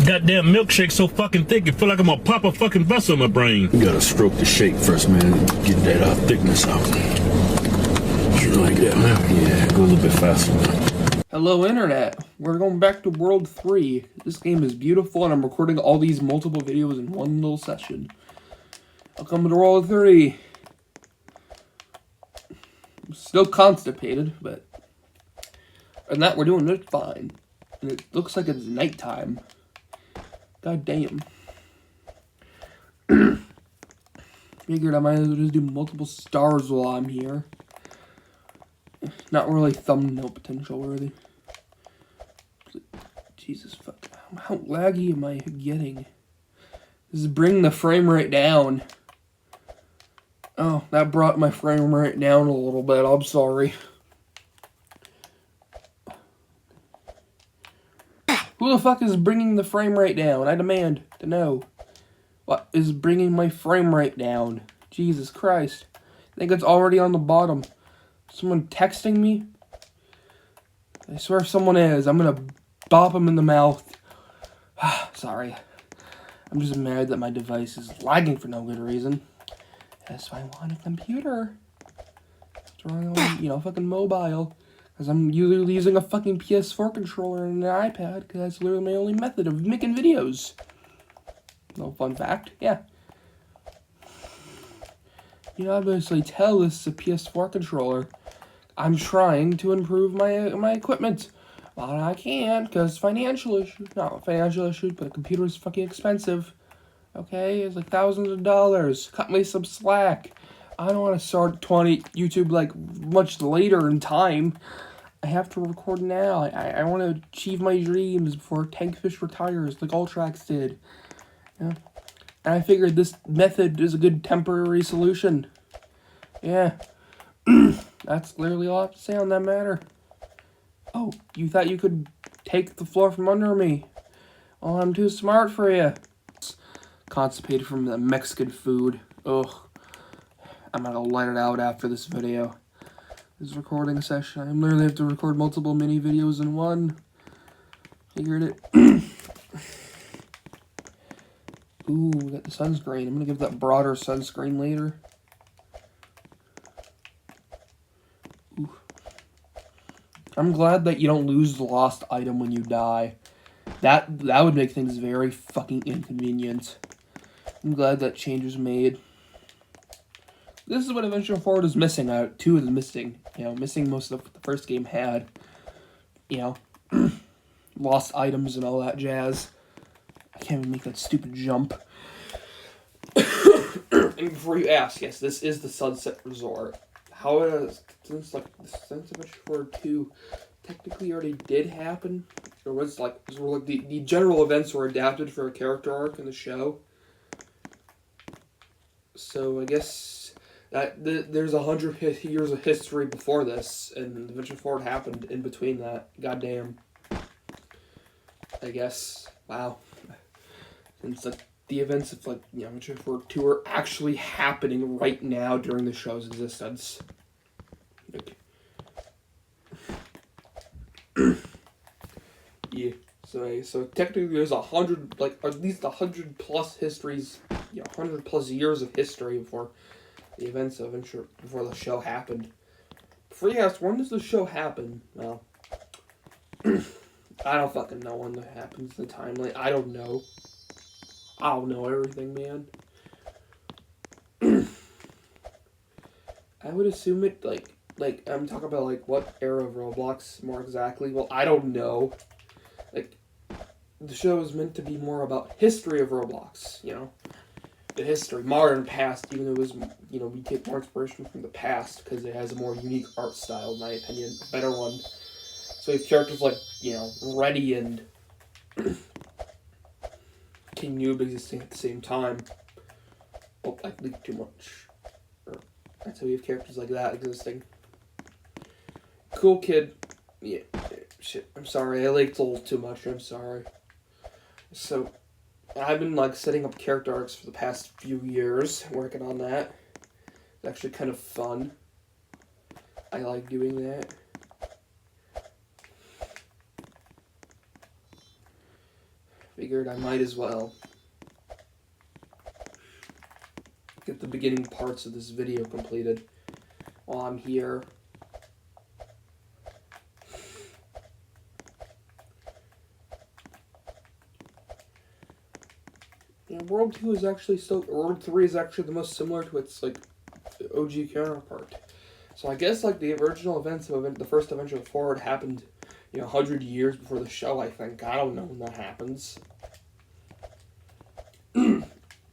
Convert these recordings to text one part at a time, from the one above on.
Goddamn milkshake so fucking thick, it feel like I'm gonna pop a fucking vessel in my brain. You gotta stroke the shake first, man. Get that thickness out. Like that, man. Yeah, go a little bit faster, man. Hello, Internet. We're going back to World 3. This game is beautiful, and I'm recording all these multiple videos in one little session. Welcome to World 3. I'm still constipated, but... other than that, we're doing it fine. And it looks like it's nighttime. God damn. Figured I might as well just do multiple stars while I'm here. Not really thumbnail potential worthy. Jesus fuck. How laggy am I getting? This is bringing the frame rate down. Oh, that brought my frame rate down a little bit. I'm sorry. Who the fuck is bringing the frame rate down? I demand to know. What is bringing my frame rate down? Jesus Christ. I think it's already on the bottom. Someone texting me? I swear if someone is, I'm gonna bop him in the mouth. Sorry. I'm just mad that my device is lagging for no good reason. That's why I want a computer. It's running on, fucking mobile. Because I'm usually using a fucking PS4 controller and an iPad, because that's literally my only method of making videos. No fun fact, yeah. You obviously tell this is a PS4 controller. I'm trying to improve my equipment. Well, I can't, because financial issues. Not financial issues, but a computer is fucking expensive. Okay, it's like thousands of dollars. Cut me some slack. I don't want to start YouTube like much later in time. I have to record now. I want to achieve my dreams before Tankfish retires, like Ultrax did. Yeah. And I figured this method is a good temporary solution. Yeah. That's literally all I have to say on that matter. Oh, you thought you could take the floor from under me? Oh, I'm too smart for you. Constipated from the Mexican food. Ugh. I'm gonna let it out after this video. This recording session. I literally have to record multiple mini videos in one. Figured it. Ooh, we got the sunscreen. I'm gonna give that broader sunscreen later. Ooh. I'm glad that you don't lose the lost item when you die. That would make things very fucking inconvenient. I'm glad that change was made. This is what Adventure Forward is missing. 2 is missing. Missing most of what the first game had. Lost items and all that jazz. I can't even make that stupid jump. And before you ask, yes, this is the Sunset Resort. However, since Adventure Forward 2 technically already did happen, or was the general events were adapted for a character arc in the show. So I guess that there's 100 years of history before this, and Adventure Forward happened in between that. Goddamn. I guess. Wow. Since the events of Adventure Forward 2 are actually happening right now during the show's existence. Yeah. So technically there's 100, at least 100 plus histories, 100 plus years of history before the events of before the show happened. Before you ask, when does the show happen? Well, I don't fucking know when that happens, the timeline. I don't know. I don't know everything, man. I would assume it, I'm talking about, what era of Roblox more exactly. Well, I don't know. The show is meant to be more about history of Roblox, The history, modern past, even though it was, we take more inspiration from the past, because it has a more unique art style, in my opinion, a better one. So we have characters like, Reddy and King Noob existing at the same time. Oh, I leaked too much. That's how we have characters like that existing. Cool Kid. Yeah, shit, I'm sorry, I leaked a little too much, I'm sorry. So, I've been, setting up character arcs for the past few years, working on that. It's actually kind of fun. I like doing that. Figured I might as well get the beginning parts of this video completed while I'm here. Yeah, World 2 is actually World 3 is actually the most similar to its, like, OG counterpart. So I guess, like, the original events of the first adventure of Forward happened, 100 years before the show, I think. I don't know when that happens. I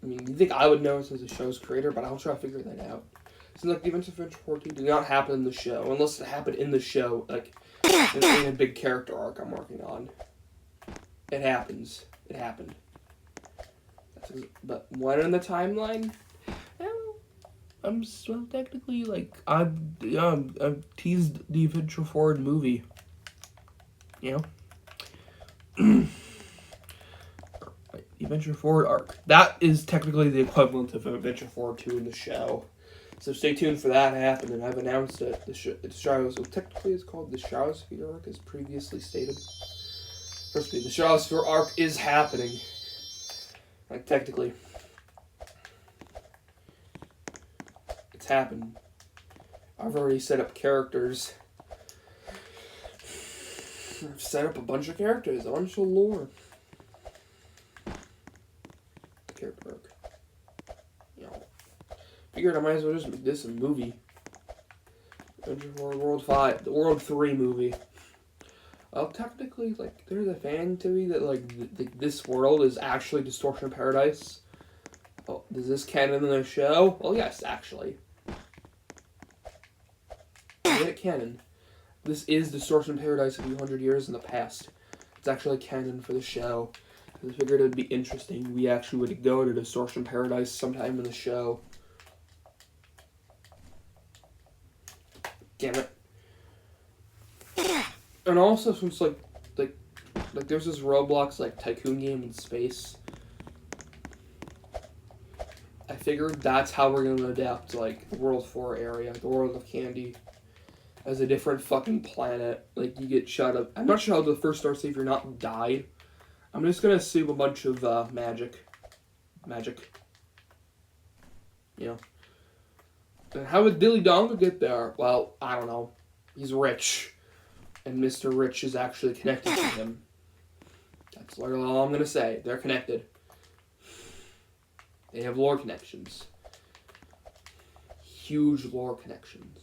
mean, you think I would know since the show's creator, but I'll try to figure that out. Seems like the events of Adventure 14 do not happen in the show, unless it happened in the show, like, in a big character arc I'm working on. It happens. It happened. But when in the timeline? I'm still technically, like, I've teased the Adventure Forward movie. The Adventure Forward arc. That is technically the equivalent of Adventure Forward 2 in the show. So stay tuned for that to happen, and I've announced it. So technically it's called the Stratosphere arc, as previously stated. First, the Stratosphere arc is happening. Like, technically. It's happened. I've already set up characters. I've set up a bunch of characters, a bunch of lore. Character arc. Figured I might as well just make this a movie. Adventure Forward World 5, the World 3 movie. Technically, like, there's a fan theory that, like, this world is actually Distortion Paradise. Oh, is this canon in the show? Well, yes, actually. Is it canon? This is Distortion Paradise a few hundred years in the past. It's actually canon for the show. I figured it would be interesting. We actually would go to Distortion Paradise sometime in the show. Damn it. And also, since, like there's this Roblox, like, tycoon game in space, I figured that's how we're gonna adapt, like, the World 4 area, the World of Candy, as a different fucking planet. Like, you get shot up. I'm not sure how the first Star Savior not died. I'm just gonna assume a bunch of, magic. And how would Dilly Donga get there? Well, I don't know. He's rich. And Mr. Rich is actually connected to him. That's literally all I'm gonna say. They're connected. They have lore connections. Huge lore connections.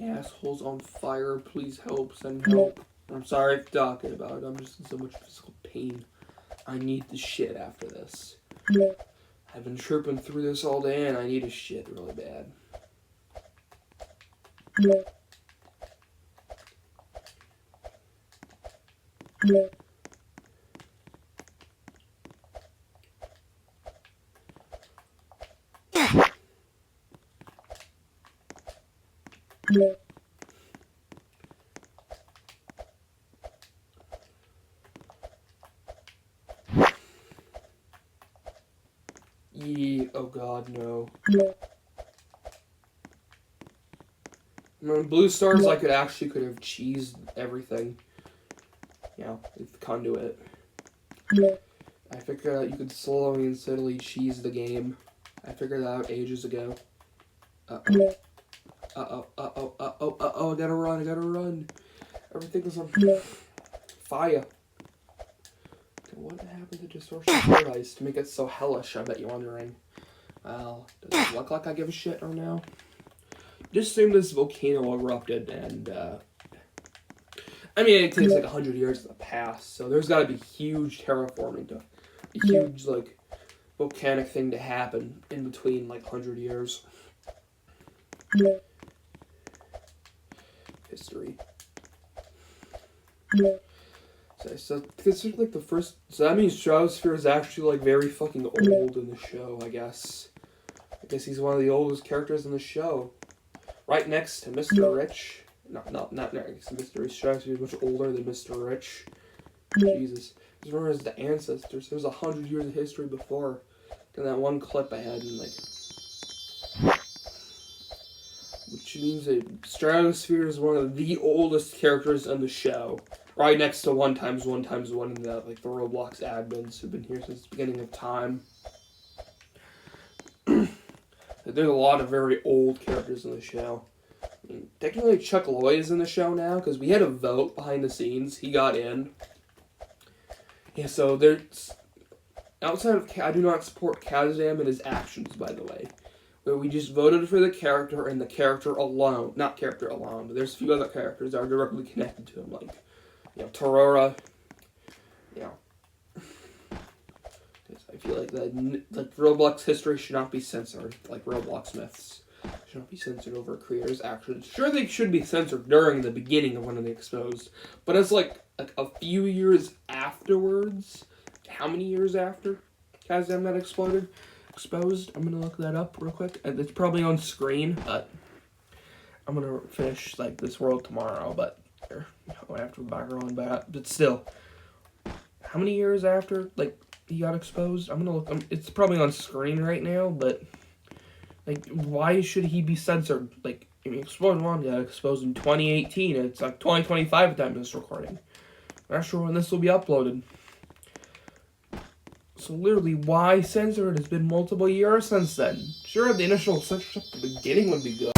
Asshole's on fire. Please help. Send help. I'm sorry for talking about it. I'm just in so much physical pain. I need the shit after this. I've been tripping through this all day and I need a shit really bad. Oh god, no. I mean, Blue Stars, I could have cheesed everything. With the conduit. I figured out you could slowly and steadily cheese the game. I figured that out ages ago. Uh-oh, I gotta run. Everything is on fire. What happened to Distortion Paradise to make it so hellish, I bet you're wondering. Well, does it look like I give a shit right now? Just assume this volcano erupted and, I mean, it takes like 100 years to pass, so there's gotta be huge terraforming a huge, like, volcanic thing to happen in between, like, 100 years. History. So consider, like, the first. So that means Stratosphere is actually, like, very fucking old in the show, I guess. I guess he's one of the oldest characters in the show. Right next to Mr. Rich. not Mr. Strauss. He was much older than Mr. Rich. Jesus. As far as the ancestors, there's 100 years of history before. And that one clip I had, and which means that Stratosphere is one of the oldest characters in the show. Right next to 1x1x1 in the Roblox admins who've been here since the beginning of time. There's a lot of very old characters in the show. I mean, technically Chuck Lorre is in the show now, because we had a vote behind the scenes. He got in. Yeah, so there's... Outside of... I do not support Kazam and his actions, by the way. Where we just voted for the character and the character alone. Not character alone, but there's a few other characters that are directly connected to him, like, Torora. I feel like Roblox history should not be censored, like Roblox myths. Should not be censored over creators' actions. Sure, they should be censored during the beginning of when they're exposed, but it's like a few years afterwards. How many years after Kazam got exposed? I'm gonna look that up real quick. It's probably on screen, but I'm gonna finish this world tomorrow. But after the background, but still, how many years after he got exposed? I'm gonna look. It's probably on screen right now, but why should he be censored? Explode One got exposed in 2018. It's 2025 at the time of this recording. I'm not sure when this will be uploaded. So literally, why censor it? It's been multiple years since then. Sure, the initial censorship at the beginning would be good.